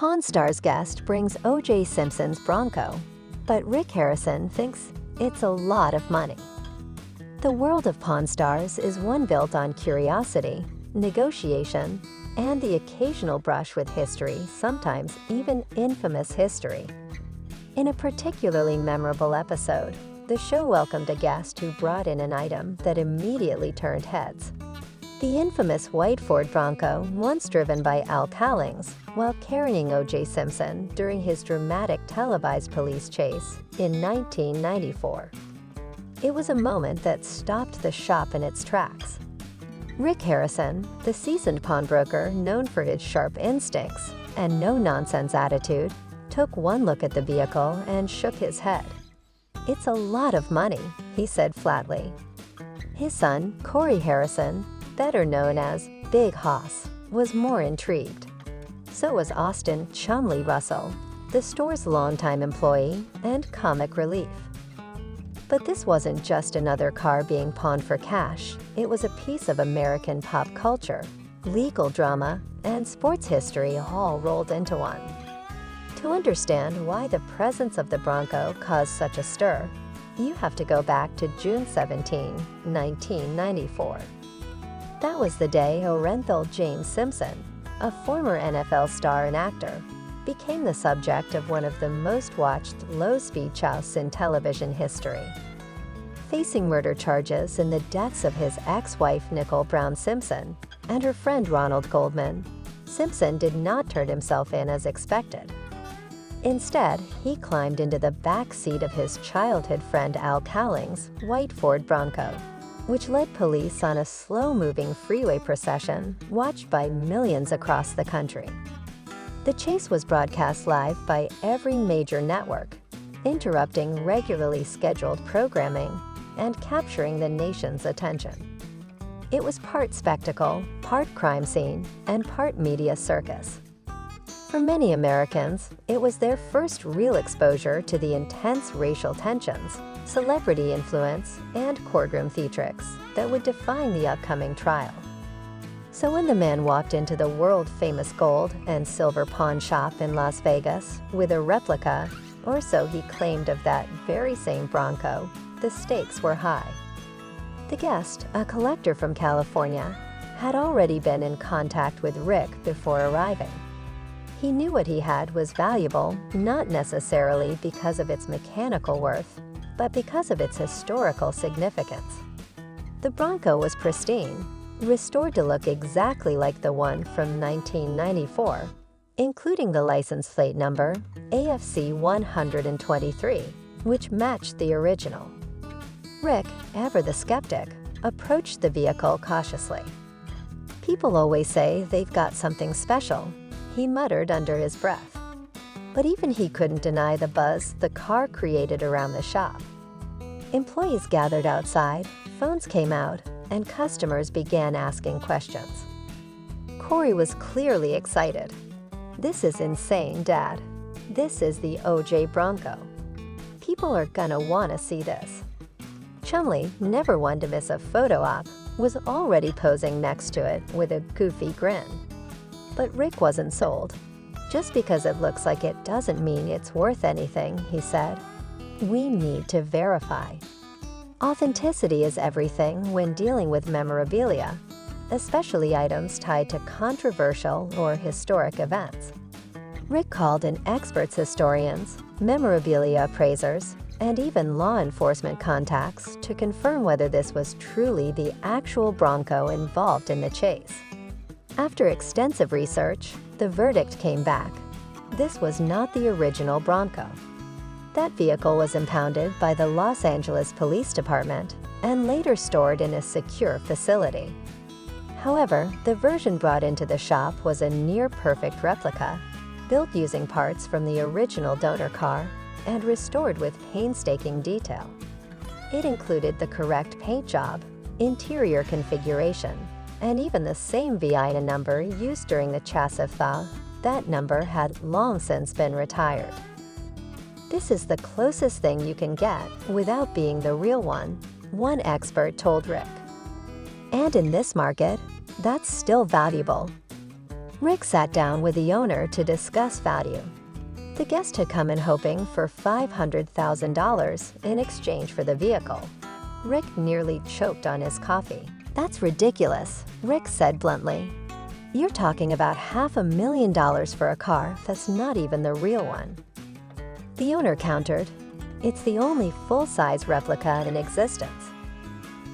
Pawn Stars guest brings O.J. Simpson's Bronco, but Rick Harrison thinks it's a lot of money. The world of Pawn Stars is one built on curiosity, negotiation, and the occasional brush with history, sometimes even infamous history. In a particularly memorable episode, the show welcomed a guest who brought in an item that immediately turned heads. The infamous white Ford Bronco, once driven by Al Callings while carrying O.J. Simpson during his dramatic televised police chase in 1994. It was a moment that stopped the shop in its tracks. Rick Harrison, the seasoned pawnbroker known for his sharp instincts and no-nonsense attitude, took one look at the vehicle and shook his head. "It's a lot of money," he said flatly. His son, Corey Harrison, better known as Big Hoss, was more intrigued. So was Austin "Chumley" Russell, the store's longtime employee and comic relief. But this wasn't just another car being pawned for cash. It was a piece of American pop culture, legal drama, and sports history all rolled into one. To understand why the presence of the Bronco caused such a stir, you have to go back to June 17, 1994. That was the day Orenthal James Simpson, a former NFL star and actor, became the subject of one of the most watched low-speed jousts in television history. Facing murder charges in the deaths of his ex-wife Nicole Brown Simpson and her friend Ronald Goldman, Simpson did not turn himself in as expected. Instead, he climbed into the back seat of his childhood friend Al Callings' white Ford Bronco, which led police on a slow-moving freeway procession watched by millions across the country. The chase was broadcast live by every major network, interrupting regularly scheduled programming and capturing the nation's attention. It was part spectacle, part crime scene, and part media circus. For many Americans, it was their first real exposure to the intense racial tensions, celebrity influence, and courtroom theatrics that would define the upcoming trial. So when the man walked into the world-famous gold and silver pawn shop in Las Vegas with a replica, or so he claimed, of that very same Bronco, the stakes were high. The guest, a collector from California, had already been in contact with Rick before arriving. He knew what he had was valuable, not necessarily because of its mechanical worth, but because of its historical significance. The Bronco was pristine, restored to look exactly like the one from 1994, including the license plate number AFC 123, which matched the original. Rick, ever the skeptic, approached the vehicle cautiously. "People always say they've got something special," he muttered under his breath. But even he couldn't deny the buzz the car created around the shop. Employees gathered outside, phones came out, and customers began asking questions. Corey was clearly excited. "This is insane, Dad. This is the O.J. Bronco. People are gonna wanna see this." Chumley, never one to miss a photo op, was already posing next to it with a goofy grin. But Rick wasn't sold. "Just because it looks like it doesn't mean it's worth anything," he said. "We need to verify." Authenticity is everything when dealing with memorabilia, especially items tied to controversial or historic events. Rick called in experts, historians, memorabilia appraisers, and even law enforcement contacts to confirm whether this was truly the actual Bronco involved in the chase. After extensive research, the verdict came back. This was not the original Bronco. That vehicle was impounded by the Los Angeles Police Department and later stored in a secure facility. However, the version brought into the shop was a near-perfect replica, built using parts from the original donor car and restored with painstaking detail. It included the correct paint job, interior configuration, and even the same VIN number used during the chassis thaw. That number had long since been retired. "This is the closest thing you can get without being the real one expert told Rick. "And in this market, that's still valuable." Rick sat down with the owner to discuss value. The guest had come in hoping for $500,000 in exchange for the vehicle. Rick nearly choked on his coffee. "That's ridiculous," Rick said bluntly. "You're talking about $500,000 for a car that's not even the real one." The owner countered, "It's the only full-size replica in existence.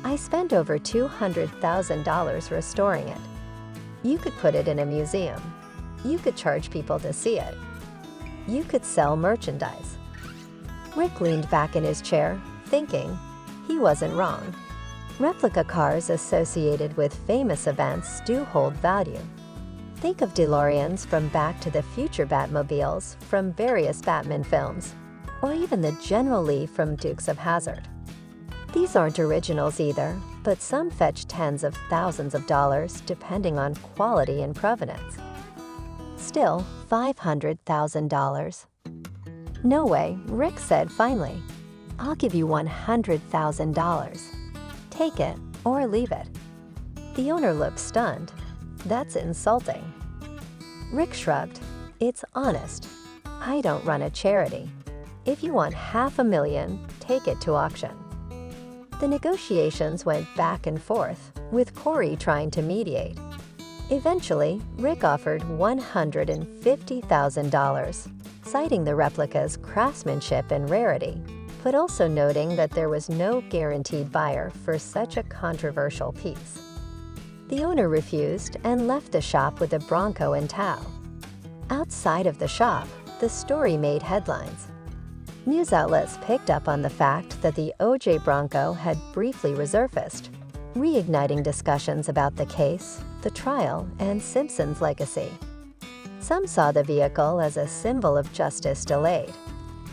I spent over $200,000 restoring it. You could put it in a museum. You could charge people to see it. You could sell merchandise." Rick leaned back in his chair, thinking. He wasn't wrong. Replica cars associated with famous events do hold value. Think of DeLoreans from Back to the Future Batmobiles from various Batman films, or even the General Lee from Dukes of Hazzard. These aren't originals either, but some fetch tens of thousands of dollars depending on quality and provenance. Still, $500,000. "No way," Rick said finally. "I'll give you $100,000. Take it or leave it." The owner looked stunned. "That's insulting." Rick shrugged. "It's honest. I don't run a charity. If you want $500,000, take it to auction." The negotiations went back and forth, with Corey trying to mediate. Eventually, Rick offered $150,000, citing the replica's craftsmanship and rarity, but also noting that there was no guaranteed buyer for such a controversial piece. The owner refused and left the shop with a Bronco in tow. Outside of the shop, the story made headlines. News outlets picked up on the fact that the OJ Bronco had briefly resurfaced, reigniting discussions about the case, the trial, and Simpson's legacy. Some saw the vehicle as a symbol of justice delayed.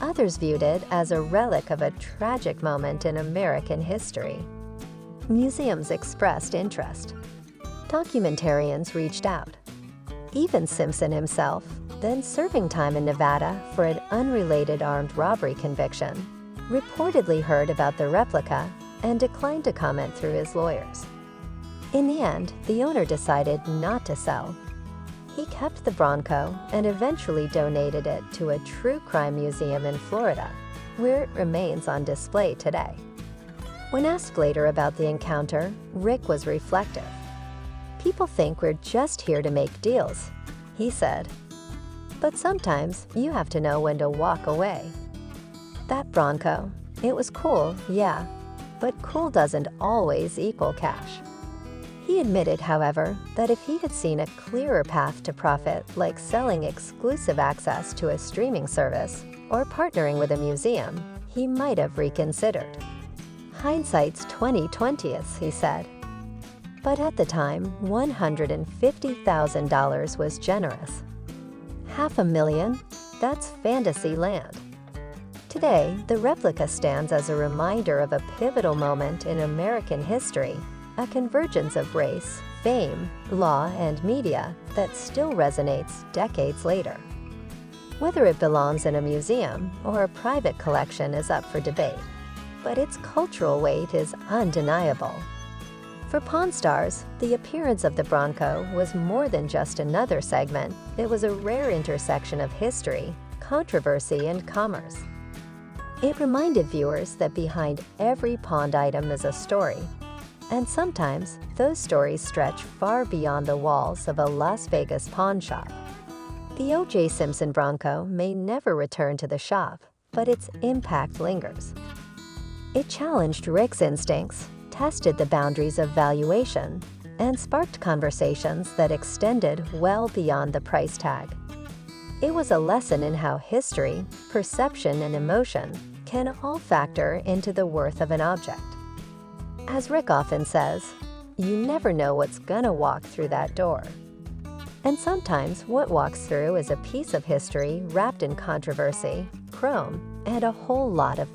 Others viewed it as a relic of a tragic moment in American history. Museums expressed interest. Documentarians reached out. Even Simpson himself, then serving time in Nevada for an unrelated armed robbery conviction, reportedly heard about the replica and declined to comment through his lawyers. In the end, the owner decided not to sell. He kept the Bronco and eventually donated it to a true crime museum in Florida, where it remains on display today. When asked later about the encounter, Rick was reflective. "People think we're just here to make deals," he said. "But sometimes you have to know when to walk away." That Bronco, it was cool, yeah, but cool doesn't always equal cash. He admitted, however, that if he had seen a clearer path to profit, like selling exclusive access to a streaming service or partnering with a museum, he might have reconsidered. "Hindsight's 20/20th," he said. But at the time, $150,000 was generous. $500,000? That's fantasy land. Today, the replica stands as a reminder of a pivotal moment in American history, a convergence of race, fame, law, and media that still resonates decades later. Whether it belongs in a museum or a private collection is up for debate, but its cultural weight is undeniable. For Pawn Stars, the appearance of the Bronco was more than just another segment. It was a rare intersection of history, controversy, and commerce. It reminded viewers that behind every pawned item is a story, and sometimes those stories stretch far beyond the walls of a Las Vegas pawn shop. The O.J. Simpson Bronco may never return to the shop, but its impact lingers. It challenged Rick's instincts, tested the boundaries of valuation, and sparked conversations that extended well beyond the price tag. It was a lesson in how history, perception, and emotion can all factor into the worth of an object. As Rick often says, you never know what's gonna walk through that door. And sometimes what walks through is a piece of history wrapped in controversy, chrome, and a whole lot of money.